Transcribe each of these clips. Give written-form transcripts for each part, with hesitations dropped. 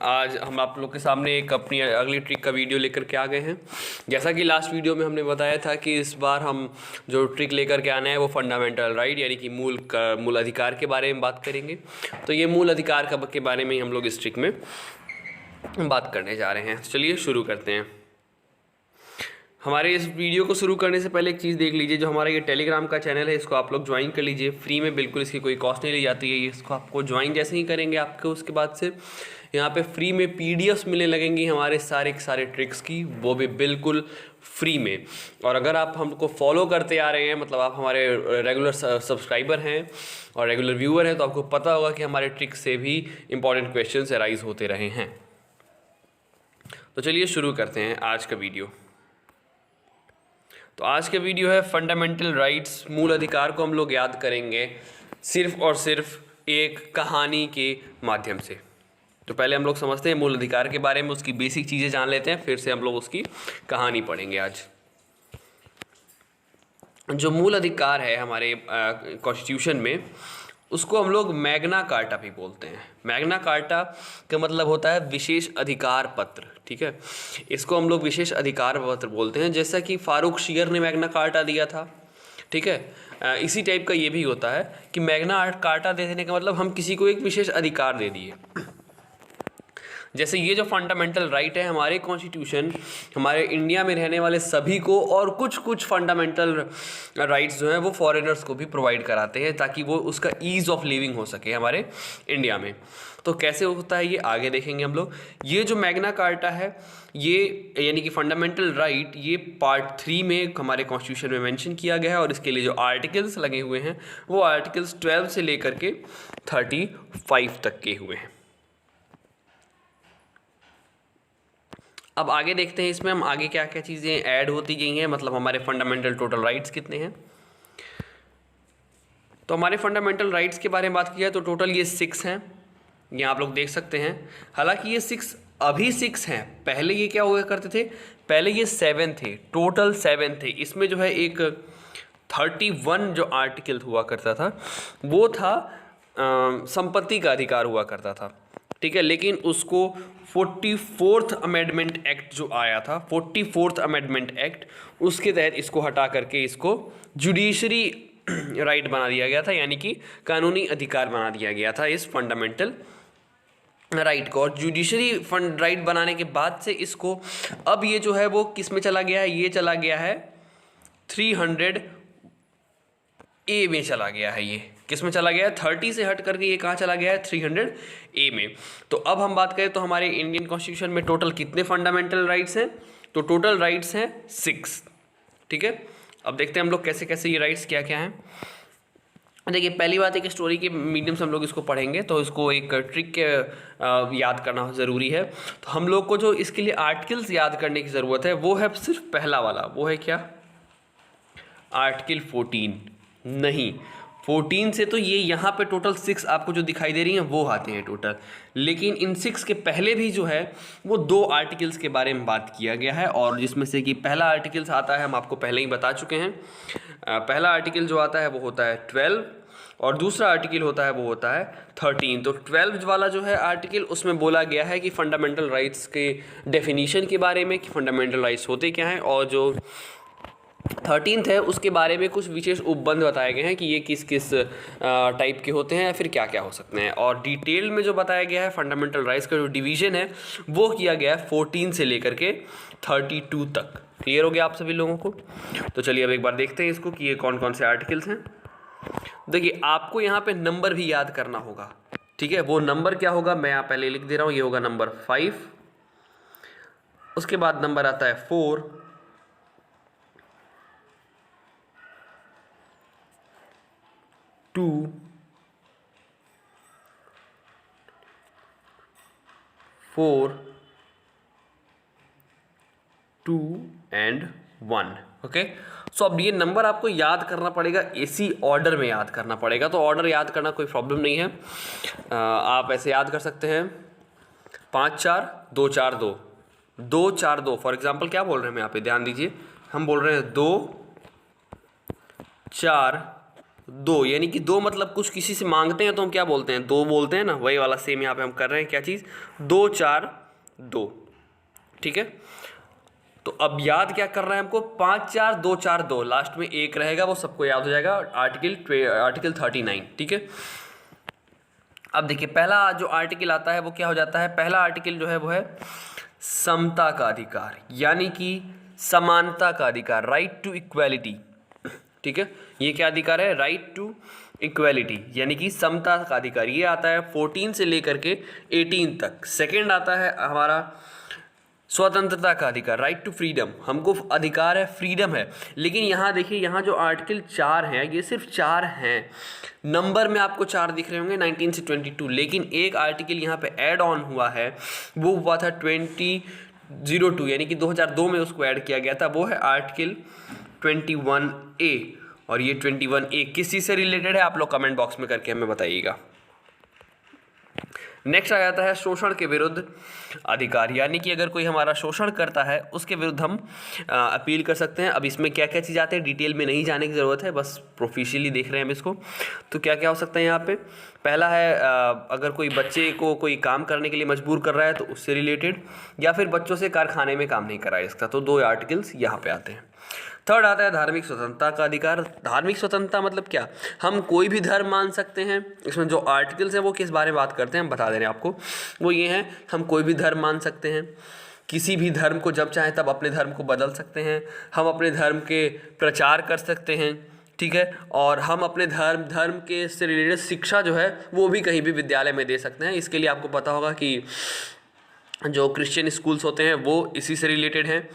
आज हम आप लोग के सामने एक अपनी अगली ट्रिक का वीडियो लेकर के आ गए हैं। जैसा कि लास्ट वीडियो में हमने बताया था कि इस बार हम जो ट्रिक लेकर के आना है वो फंडामेंटल राइट यानी कि मूल अधिकार के बारे में बात करेंगे। तो ये मूल अधिकार के बारे में ही हम लोग इस ट्रिक में बात करने जा रहे हैं। चलिए शुरू करते हैं। हमारे इस वीडियो को शुरू करने से पहले एक चीज़ देख लीजिए, जो हमारा ये टेलीग्राम का चैनल है इसको आप लोग ज्वाइन कर लीजिए फ्री में, बिल्कुल इसकी कोई कॉस्ट नहीं ली जाती है। इसको आपको ज्वाइन जैसे ही करेंगे आपको उसके बाद से यहाँ पे फ्री में पीडीएफ्स मिलने लगेंगी हमारे सारे के सारे ट्रिक्स की, वो भी बिल्कुल फ्री में। और अगर आप हमको फॉलो करते आ रहे हैं, मतलब आप हमारे रेगुलर सब्सक्राइबर हैं और रेगुलर व्यूअर हैं, तो आपको पता होगा कि हमारे ट्रिक्स से भी इंपॉर्टेंट क्वेश्चन अराइज होते रहे हैं। तो चलिए शुरू करते हैं आज का वीडियो। तो आज का वीडियो है फंडामेंटल राइट्स, मूल अधिकार को हम लोग याद करेंगे सिर्फ और सिर्फ एक कहानी के माध्यम से। तो पहले हम लोग समझते हैं मूल अधिकार के बारे में, उसकी बेसिक चीज़ें जान लेते हैं, फिर से हम लोग उसकी कहानी पढ़ेंगे। आज जो मूल अधिकार है हमारे कॉन्स्टिट्यूशन में, उसको हम लोग मैग्ना कार्टा भी बोलते हैं। मैग्ना कार्टा का मतलब होता है विशेष अधिकार पत्र, ठीक है। इसको हम लोग विशेष अधिकार पत्र बोलते हैं, जैसा कि फारूक शीर ने मैग्ना कार्टा दिया था, ठीक है। इसी टाइप का ये भी होता है कि मैग्ना कार्टा दे देने का मतलब हम किसी को एक विशेष अधिकार दे दिए। जैसे ये जो फंडामेंटल राइट है हमारे कॉन्स्टिट्यूशन हमारे इंडिया में रहने वाले सभी को, और कुछ फंडामेंटल राइट्स जो हैं वो फॉरेनर्स को भी प्रोवाइड कराते हैं, ताकि वो उसका ईज़ ऑफ लिविंग हो सके हमारे इंडिया में। तो कैसे होता है ये आगे देखेंगे हम लोग। ये जो मैग्ना कार्टा है ये यानी कि फंडामेंटल राइट, ये पार्ट 3 में हमारे कॉन्स्टिट्यूशन में मेंशन किया गया है, और इसके लिए जो आर्टिकल्स लगे हुए हैं वो आर्टिकल्स 12 से लेकर के 35 तक के हुए हैं। अब आगे देखते हैं इसमें हम आगे क्या क्या चीज़ें ऐड होती गई हैं, मतलब हमारे फंडामेंटल टोटल राइट्स कितने हैं। तो हमारे फंडामेंटल राइट्स के बारे में बात की जाए तो टोटल ये 6 हैं, ये आप लोग देख सकते हैं। हालांकि ये 6 अभी 6 हैं, पहले ये क्या हुआ करते थे, पहले ये 7 थे, टोटल 7 थे। इसमें जो है एक 31 जो आर्टिकल हुआ करता था वो था संपत्ति का अधिकार हुआ करता था, ठीक है। लेकिन उसको 44th अमेंडमेंट एक्ट जो आया था, 44th अमेंडमेंट एक्ट, उसके तहत इसको हटा करके इसको जुडिशरी राइट बना दिया गया था, यानी कि कानूनी अधिकार बना दिया गया था इस फंडामेंटल राइट को। और जुडिशरी फंड राइट बनाने के बाद से इसको अब ये जो है वो किस में चला गया है, ये चला गया है 300A में चला गया है। ये किस में चला गया है, 30 से हट करके ये कहाँ चला गया है, 300A में। तो अब हम बात करें तो हमारे इंडियन कॉन्स्टिट्यूशन में टोटल कितने फंडामेंटल राइट्स हैं, तो टोटल राइट्स हैं 6, ठीक है। अब देखते हैं हम लोग कैसे कैसे ये राइट्स क्या क्या हैं। देखिए पहली बात, एक स्टोरी के मीडियम से हम लोग इसको पढ़ेंगे, तो इसको एक ट्रिक के याद करना ज़रूरी है। तो हम लोग को जो इसके लिए आर्टिकल्स याद करने की ज़रूरत है वो है सिर्फ पहला वाला, वो है क्या, आर्टिकल 14 नहीं, 14 से तो ये यहाँ पे टोटल 6 आपको जो दिखाई दे रही हैं वो आते हैं टोटल। लेकिन इन 6 के पहले भी जो है वो 2 आर्टिकल्स के बारे में बात किया गया है, और जिसमें से कि पहला आर्टिकल्स आता है, हम आपको पहले ही बता चुके हैं। पहला आर्टिकल जो आता है वो होता है 12, और दूसरा आर्टिकल होता है वो होता है 13। तो 12 वाला जो है आर्टिकल, उसमें बोला गया है कि फंडामेंटल राइट्स के डेफिनीशन के बारे में, कि फंडामेंटल राइट्स होते क्या हैं, और जो 13th है उसके बारे में कुछ विशेष उपबंध बताए गए हैं कि ये किस किस टाइप के होते हैं या फिर क्या क्या हो सकते हैं। और डिटेल में जो बताया गया है फंडामेंटल राइट्स का जो डिवीज़न है वो किया गया है 14 से लेकर के 32 तक। क्लियर हो गया आप सभी लोगों को। तो चलिए अब एक बार देखते हैं इसको कि ये कौन कौन से आर्टिकल्स हैं। देखिए आपको यहाँ पे नंबर भी याद करना होगा, ठीक है। वो नंबर क्या होगा मैं यहाँ पहले लिख दे रहा हूँ, ये होगा नंबर 5, उसके बाद नंबर आता है 4, 2, 4, 2 एंड 1, ओके। सो अब ये नंबर आपको याद करना पड़ेगा, इसी ऑर्डर में याद करना पड़ेगा। तो ऑर्डर याद करना कोई प्रॉब्लम नहीं है, आप ऐसे याद कर सकते हैं 5 4 2 4 2 2 4 2। फॉर एग्जाम्पल क्या बोल रहे हैं हम यहाँ पे, ध्यान दीजिए, हम बोल रहे हैं 2 4 दो, यानी कि दो मतलब कुछ किसी से मांगते हैं तो हम क्या बोलते हैं, दो बोलते हैं ना, वही वाला सेम यहाँ पे हम कर रहे हैं क्या चीज़, 2 4 2। ठीक है, तो अब याद क्या कर रहे हैं हमको, 5 4 2 4 2, लास्ट में एक रहेगा, वो सबको याद हो जाएगा, आर्टिकल 39। ठीक है, अब देखिए पहला जो आर्टिकल आता है वो क्या हो जाता है, पहला आर्टिकल जो है वो है समता का अधिकार, यानी कि समानता का अधिकार, राइट टू इक्वालिटी। ठीक है, ये क्या अधिकार है, राइट टू इक्वालिटी, यानी कि समता का अधिकार। ये आता है 14 से लेकर के 18 तक। सेकंड आता है हमारा स्वतंत्रता का अधिकार, राइट टू फ्रीडम, हमको अधिकार है, फ्रीडम है। लेकिन यहाँ देखिए, यहाँ जो आर्टिकल 4 हैं ये सिर्फ 4 हैं, नंबर में आपको 4 दिख रहे होंगे 19 से 22, लेकिन एक आर्टिकल यहाँ पे ऐड ऑन हुआ है, वो हुआ था 2002, यानी कि 2002 में उसको ऐड किया गया था, वो है आर्टिकल 21A। और ये 21A किस चीज़ से रिलेटेड है, आप लोग कमेंट बॉक्स में करके हमें बताइएगा। नेक्स्ट आ जाता है शोषण के विरुद्ध अधिकार, यानी कि अगर कोई हमारा शोषण करता है उसके विरुद्ध हम अपील कर सकते हैं। अब इसमें क्या क्या चीज़ आते हैं, डिटेल में नहीं जाने की ज़रूरत है, बस प्रोफिशियली देख रहे हैं हम इसको। तो क्या क्या हो सकता है यहाँ पे, पहला है अगर कोई बच्चे को कोई काम करने के लिए मजबूर कर रहा है तो उससे रिलेटेड, या फिर बच्चों से कारखाने में काम नहीं कराए इसका, तो 2 आर्टिकल्स यहाँ पे आते हैं। थर्ड आता है धार्मिक स्वतंत्रता का अधिकार। धार्मिक स्वतंत्रता मतलब क्या, हम कोई भी धर्म मान सकते हैं। इसमें जो आर्टिकल्स हैं वो किस बारे में बात करते हैं हम बता दे रहे हैं आपको, वो ये हैं, हम कोई भी धर्म मान सकते हैं, किसी भी धर्म को जब चाहें तब अपने धर्म को बदल सकते हैं, हम अपने धर्म के प्रचार कर सकते हैं। ठीक है, और हम अपने धर्म के से रिलेटेड शिक्षा जो है वो भी कहीं भी विद्यालय में दे सकते हैं। इसके लिए आपको पता होगा कि जो क्रिश्चियन स्कूल्स होते हैं वो इसी से रिलेटेड हैं,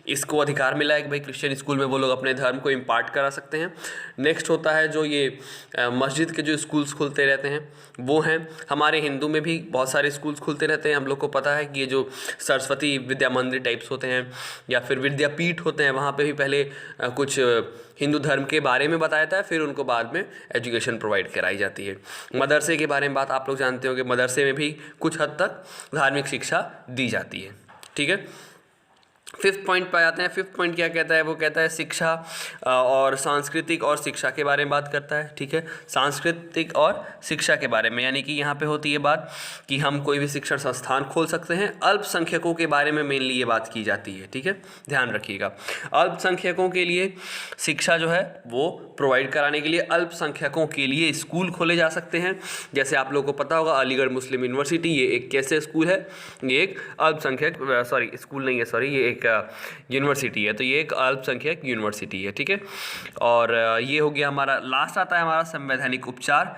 इसको अधिकार मिला है कि भाई क्रिश्चियन स्कूल में वो लोग अपने धर्म को इम्पार्ट करा सकते हैं। नेक्स्ट होता है जो ये मस्जिद के जो स्कूल्स खुलते रहते हैं वो हैं, हमारे हिंदू में भी बहुत सारे स्कूल्स खुलते रहते हैं। हम लोग को पता है कि ये जो सरस्वती विद्या मंदिर टाइप्स होते हैं या फिर विद्यापीठ होते हैं, वहाँ पे भी पहले कुछ हिंदू धर्म के बारे में बताया जाता है, फिर उनको बाद में एजुकेशन प्रोवाइड कराई जाती है। मदरसे के बारे में बात आप लोग जानते हो कि मदरसे में भी कुछ हद तक धार्मिक शिक्षा दी जाती है। ठीक है, फिफ्थ पॉइंट पे आते हैं। फिफ्थ पॉइंट क्या कहता है, वो कहता है शिक्षा और सांस्कृतिक और शिक्षा के बारे में बात करता है। ठीक है, सांस्कृतिक और शिक्षा के बारे में, यानी कि यहाँ पे होती है बात कि हम कोई भी शिक्षण संस्थान खोल सकते हैं। अल्पसंख्यकों के बारे में मेनली ये बात की जाती है। ठीक है, ध्यान रखिएगा, अल्पसंख्यकों के लिए शिक्षा जो है वो प्रोवाइड कराने के लिए अल्पसंख्यकों के लिए स्कूल खोले जा सकते हैं। जैसे आप लोगों को पता होगा अलीगढ़ मुस्लिम यूनिवर्सिटी, ये एक कैसे स्कूल है, ये एक अल्पसंख्यक स्कूल नहीं है, ये एक यूनिवर्सिटी है, तो ये एक अल्पसंख्यक यूनिवर्सिटी है। ठीक है, और ये हो गया हमारा, लास्ट आता है हमारा संवैधानिक उपचार।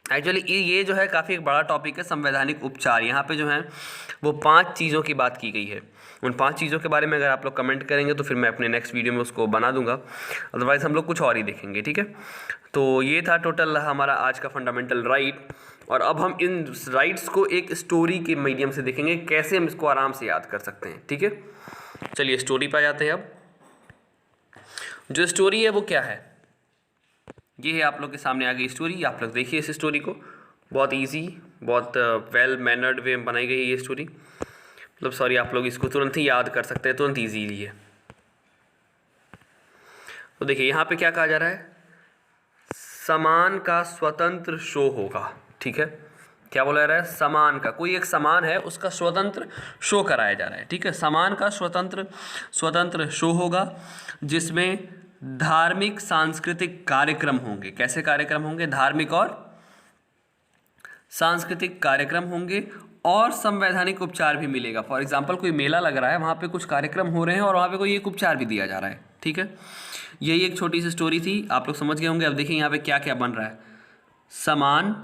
एक्चुअली ये जो है काफ़ी एक बड़ा टॉपिक है, संवैधानिक उपचार। यहाँ पे जो है वो 5 चीज़ों की बात की गई है। उन 5 चीज़ों के बारे में अगर आप लोग कमेंट करेंगे तो फिर मैं अपने नेक्स्ट वीडियो में उसको बना दूंगा, अदरवाइज़ हम लोग कुछ और ही देखेंगे। ठीक है, तो ये था टोटल हमारा आज का फंडामेंटल राइट, और अब हम इन राइट्स को एक स्टोरी के मीडियम से देखेंगे कैसे हम इसको आराम से याद कर सकते हैं। ठीक है, चलिए स्टोरी पे आ जाते हैं। अब जो स्टोरी है वो क्या है, ये है आप लोग के सामने आ गई स्टोरी। आप लोग देखिए इस स्टोरी को, बहुत इजी, बहुत वेल मैनर्ड वे में बनाई गई है ये स्टोरी। मतलब सॉरी, आप लोग इसको तुरंत ही याद कर सकते हैं, तुरंत ईजीली है। तो देखिए यहाँ पे क्या कहा जा रहा है, सामान का स्वतंत्र शो होगा। ठीक है, क्या बोला जा रहा है, सामान का, कोई एक सामान है उसका स्वतंत्र शो कराया जा रहा है। ठीक है, सामान का स्वतंत्र शो होगा जिसमें धार्मिक सांस्कृतिक कार्यक्रम होंगे। कैसे कार्यक्रम होंगे, धार्मिक और सांस्कृतिक कार्यक्रम होंगे, और संवैधानिक उपचार भी मिलेगा। फॉर एग्जाम्पल कोई मेला लग रहा है, वहाँ पे कुछ कार्यक्रम हो रहे हैं और वहाँ पे कोई एक उपचार भी दिया जा रहा है। ठीक है, यही एक छोटी सी स्टोरी थी, आप लोग समझ गए होंगे। अब देखिए यहाँ पे क्या क्या बन रहा है, समान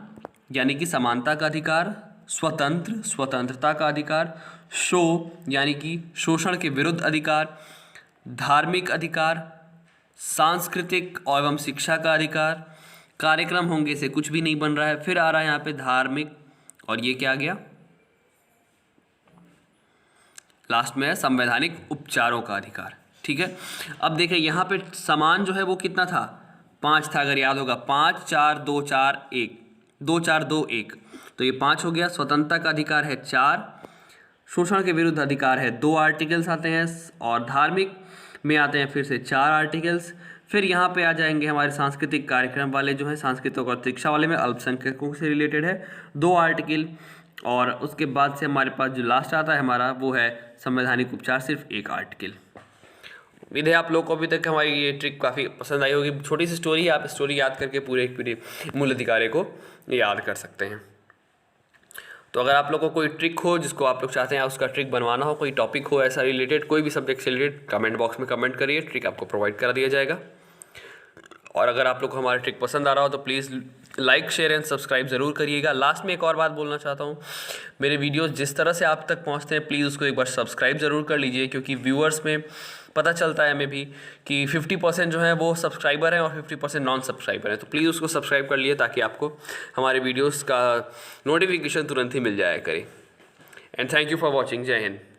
यानी कि समानता का अधिकार, स्वतंत्रता का अधिकार, शो यानी कि शोषण के विरुद्ध अधिकार, धार्मिक अधिकार, सांस्कृतिक एवं शिक्षा का अधिकार, कार्यक्रम होंगे से कुछ भी नहीं बन रहा है। फिर आ रहा है यहाँ पे धार्मिक, और ये क्या आ गया, लास्ट में है संवैधानिक उपचारों का अधिकार। ठीक है, अब देखिए यहाँ पे समान जो है वो कितना था, 5 था, अगर याद होगा, 5 4 2 4 1, 2 4 2 1, तो ये 5 हो गया। स्वतंत्रता का अधिकार है 4, शोषण के विरुद्ध अधिकार है 2 आर्टिकल्स आते हैं, और धार्मिक में आते हैं फिर से 4 आर्टिकल्स, फिर यहाँ पे आ जाएंगे हमारे सांस्कृतिक कार्यक्रम वाले जो हैं, सांस्कृतिक और शिक्षा वाले में अल्पसंख्यकों से रिलेटेड है 2 आर्टिकल। और उसके बाद से हमारे पास जो लास्ट आता है हमारा वो है संवैधानिक उपचार, सिर्फ 1 आर्टिकल। उम्मीद है आप लोग को अभी तक हमारी ये ट्रिक काफ़ी पसंद आई होगी। छोटी सी स्टोरी, आप स्टोरी याद करके पूरे मूल अधिकारों को याद कर सकते हैं। तो अगर आप लोग को कोई ट्रिक हो जिसको आप लोग चाहते हैं उसका ट्रिक बनवाना हो, कोई टॉपिक हो ऐसा रिलेटेड, कोई भी सब्जेक्ट से रिलेटेड, कमेंट बॉक्स में कमेंट करिए, ट्रिक आपको प्रोवाइड करा दिया जाएगा। और अगर आप लोग को हमारा ट्रिक पसंद आ रहा हो तो please like share and subscribe ज़रूर करिएगा। लास्ट में एक और बात बोलना चाहता हूँ, मेरे वीडियोस जिस तरह से आप तक पहुँचते हैं प्लीज़ उसको एक बार सब्सक्राइब ज़रूर कर लीजिए, क्योंकि व्यूअर्स में पता चलता है हमें भी कि 50% जो है वो सब्सक्राइबर हैं और 50% नॉन सब्सक्राइबर हैं। तो प्लीज़ उसको सब्सक्राइब कर लिए ताकि आपको हमारे वीडियोस का नोटिफिकेशन तुरंत ही मिल जाया करे। And thank you for watching. जय हिंद।